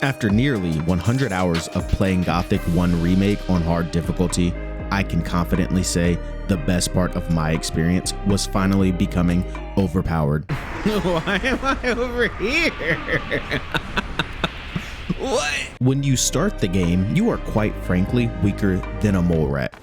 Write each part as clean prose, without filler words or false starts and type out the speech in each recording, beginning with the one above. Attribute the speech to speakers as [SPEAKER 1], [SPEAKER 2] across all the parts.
[SPEAKER 1] After nearly 100 hours of playing Gothic 1 Remake on hard difficulty, I can confidently say the best part of my experience was finally becoming overpowered. Why am I over here? What? When you start the game, you are quite frankly weaker than a mole rat.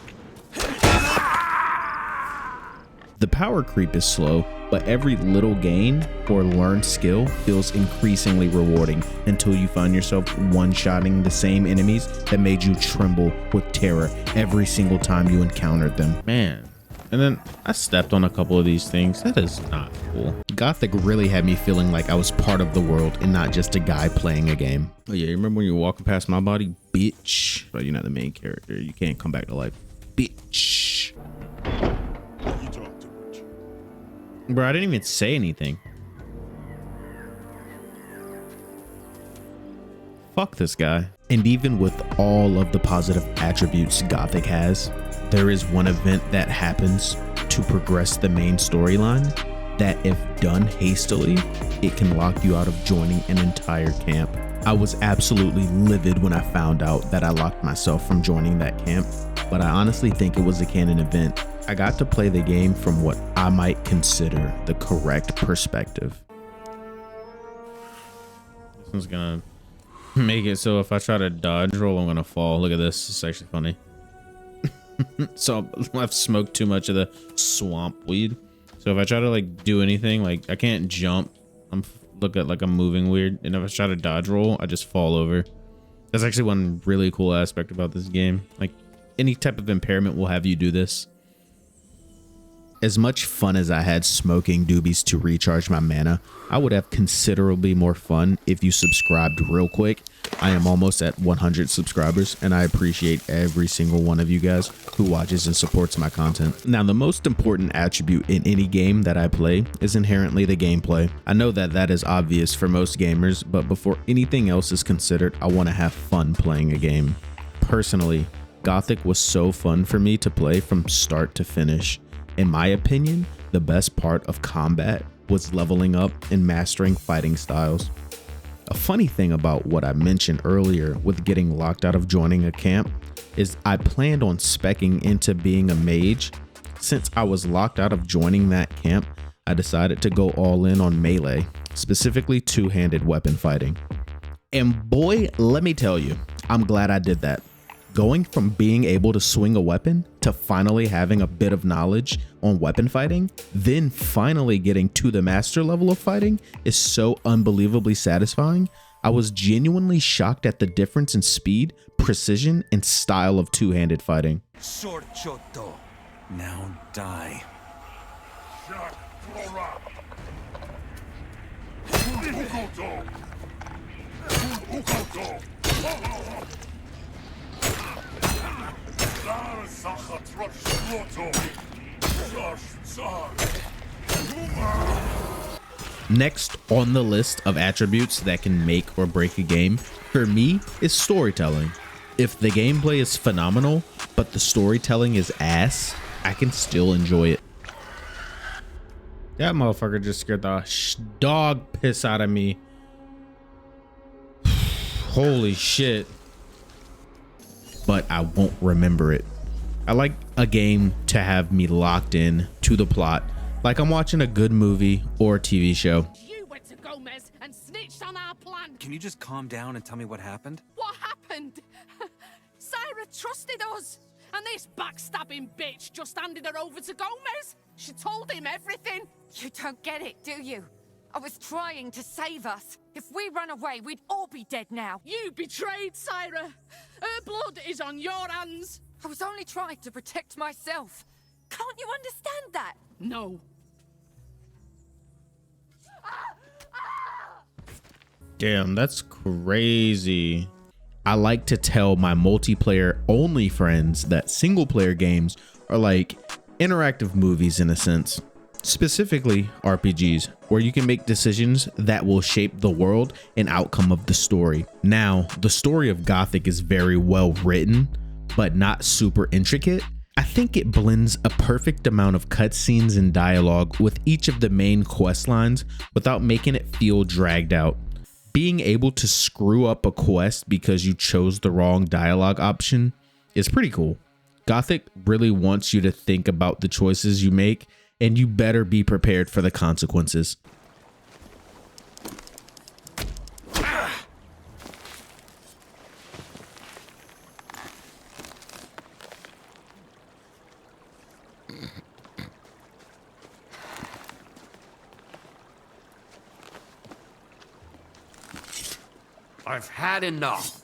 [SPEAKER 1] The power creep is slow, but every little gain or learned skill feels increasingly rewarding until you find yourself one-shotting the same enemies that made you tremble with terror every single time you encountered them. Man, and then I stepped on a couple of these things. That is not cool. Gothic really had me feeling like I was part of the world and not just a guy playing a game. Oh yeah, you remember when you were walking past my body? Bitch. But you're not the main character. You can't come back to life. Bitch. Bro, I didn't even say anything. Fuck this guy. And even with all of the positive attributes Gothic has, there is one event that happens to progress the main storyline that, if done hastily, it can lock you out of joining an entire camp. I was absolutely livid when I found out that I locked myself from joining that camp, but I honestly think it was a canon event. I got to play the game from what I might consider the correct perspective. This one's gonna make it so if I try to dodge roll, I'm gonna fall. Look at this, it's actually funny. So I've smoked too much of the swamp weed. So if I try to like do anything, like I can't jump, look at like I'm moving weird. And if I try to dodge roll, I just fall over. That's actually one really cool aspect about this game. Like any type of impairment will have you do this. As much fun as I had smoking Doobies to recharge my mana, I would have considerably more fun if you subscribed real quick. I am almost at 100 subscribers, and I appreciate every single one of you guys who watches and supports my content. Now, the most important attribute in any game that I play is inherently the gameplay. I know that that is obvious for most gamers, but before anything else is considered, I want to have fun playing a game. Personally, Gothic was so fun for me to play from start to finish. In my opinion, the best part of combat was leveling up and mastering fighting styles. A funny thing about what I mentioned earlier with getting locked out of joining a camp is I planned on speccing into being a mage. Since I was locked out of joining that camp, I decided to go all in on melee, specifically two-handed weapon fighting. And boy, let me tell you, I'm glad I did that. Going from being able to swing a weapon to finally having a bit of knowledge on weapon fighting, then finally getting to the master level of fighting is so unbelievably satisfying. I was genuinely shocked at the difference in speed, precision, and style of two-handed fighting.
[SPEAKER 2] Sorchoto, now die.
[SPEAKER 1] Next on the list of attributes that can make or break a game, for me, is storytelling. If the gameplay is phenomenal, but the storytelling is ass, I can still enjoy it. That motherfucker just scared the dog piss out of me. Holy shit. But I won't remember it. I like a game to have me locked in to the plot, like I'm watching a good movie or a TV show.
[SPEAKER 3] You went to Gomez and snitched on our plan.
[SPEAKER 2] Can you just calm down and tell me what happened?
[SPEAKER 3] What happened? Syra trusted us, and this backstabbing bitch just handed her over to Gomez. She told him everything.
[SPEAKER 4] You don't get it, do you? I was trying to save us. If we run away, we'd all be dead now.
[SPEAKER 3] You betrayed Syra. Her blood is on your hands.
[SPEAKER 4] I was only trying to protect myself. Can't you understand that?
[SPEAKER 3] No.
[SPEAKER 1] Damn, that's crazy. I like to tell my multiplayer only friends that single player games are like interactive movies in a sense. Specifically RPGs, where you can make decisions that will shape the world and outcome of the story. Now, the story of Gothic is very well written, but not super intricate. I think it blends a perfect amount of cutscenes and dialogue with each of the main quest lines without making it feel dragged out. being able to screw up a quest because you chose the wrong dialogue option is pretty cool. Gothic really wants you to think about the choices you make, and you better be prepared for the consequences.
[SPEAKER 5] I've had enough.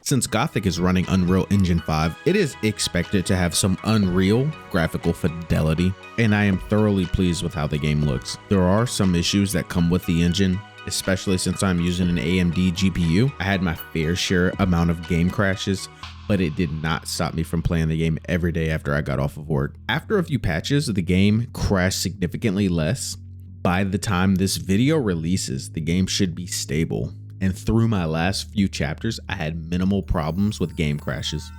[SPEAKER 1] Since Gothic is running Unreal Engine 5, it is expected to have some unreal graphical fidelity, and I am thoroughly pleased with how the game looks. There are some issues that come with the engine, especially since I'm using an AMD GPU. I had my fair share amount of game crashes, but it did not stop me from playing the game every day after I got off of work. After a few patches, the game crashed significantly less. By the time this video releases, the game should be stable. And through my last few chapters, I had minimal problems with game crashes.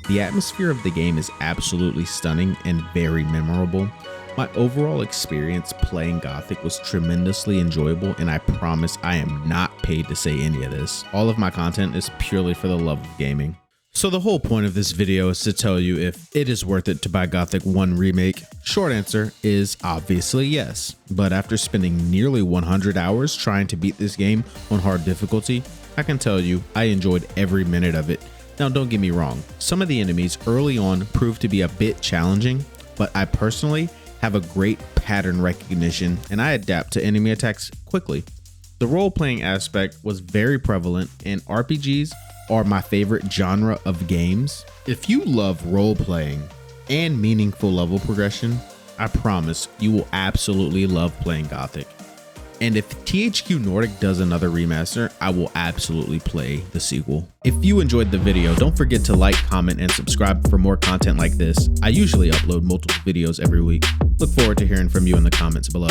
[SPEAKER 1] The atmosphere of the game is absolutely stunning and very memorable. My overall experience playing Gothic was tremendously enjoyable, and I promise I am not paid to say any of this. All of my content is purely for the love of gaming. So the whole point of this video is to tell you if it is worth it to buy Gothic 1 Remake. Short answer is obviously yes, but after spending nearly 100 hours trying to beat this game on hard difficulty, I can tell you I enjoyed every minute of it. Now don't get me wrong, some of the enemies early on proved to be a bit challenging, but I personally have a great pattern recognition and I adapt to enemy attacks quickly. The role-playing aspect was very prevalent, and RPGs are my favorite genre of games. If you love role-playing and meaningful level progression, I promise you will absolutely love playing Gothic. And if THQ Nordic does another remaster, I will absolutely play the sequel. If you enjoyed the video, don't forget to like, comment, and subscribe for more content like this. I usually upload multiple videos every week. Look forward to hearing from you in the comments below.